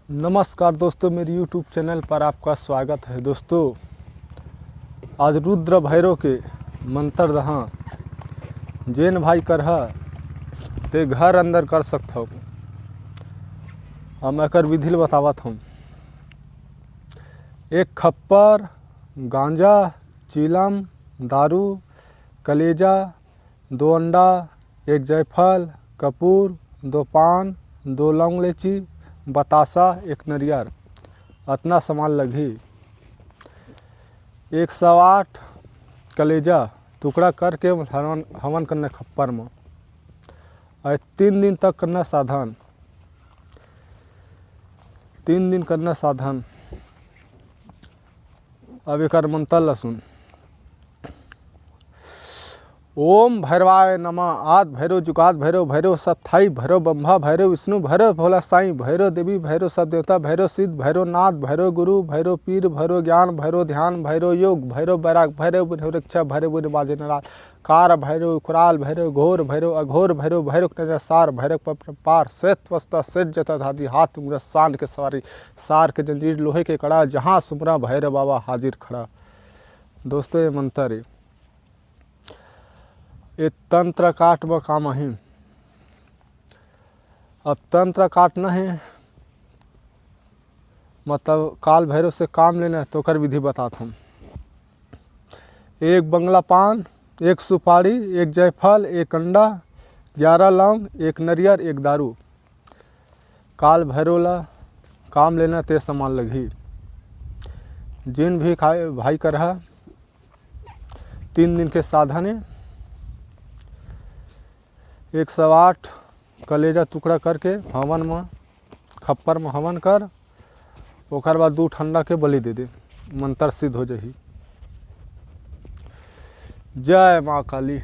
नमस्कार दोस्तों, मेरे YouTube चैनल पर आपका स्वागत है। दोस्तों, आज रुद्र भैरव के मंत्र दहा जेन भाई करहा ते घर अंदर कर सकता हूँ। हम एक विधि बतावत हूँ। एक खप्पर, गांजा, चीलम, दारू, कलेजा, 2 अंडा, 1 जायफल, कपूर, 2 पान, 2 लौंग इलायची, बतासा, 1 नरियर, इतना सामान लगी। 108 कलेजा टुकड़ा करके हवन करना खप्पर में, और 3 दिन तक करना साधन। 3 दिन करना साधन। अब एक मंत्र लसुन। ओम भैरवाय नमः। आद भैरव, जुगाद भैरव, भैरव सत्थाई भैरव, ब्रह्मा भैरव, विष्णु भैरव, भोला साईं भैरव, देवी भैरव, सब देवता भैरव, सिद्ध भैरव, नाथ भैरव, गुरु भैरव, पीर भैरव, ज्ञान भैरव, ध्यान भैरव, योग भैरव, बैराग भैरव, रक्षा भैरव, बाजे नाराज, कार भैरव, कुराल भैरव, घोर भैरव, अघोर भैरव, भैरव सार भैरव पार, श्वेत वस्ता श्वेत जता धादी, हाथ मुरा सांड के सवारी, सार के जंजीर लोहे के कड़ा, जहाँ सुमरा भैरव बाबा हाजिर खड़ा। दोस्तों, ये मंत्र है, ये तंत्र काट में काम है। अब तंत्र काटना है मतलब काल भैरव से काम लेना है, तो कर विधि बताता हूँ। 1 बंगला पान, 1 सुपारी, 1 जायफल, 1 अंडा, 11 लौंग, 1 नरियर, 1 दारू। काल भैरव ला काम लेना ते सामान लगी। जिन भी खाए भाई कर रहा 3 दिन के साधन है। 108 कलेजा टुकड़ा करके हवन में खप्पर में हवन कर, ओकर बाद 2 ठंडा के बलि दे दे, मंत्र सिद्ध हो जाही। जय माँ काली।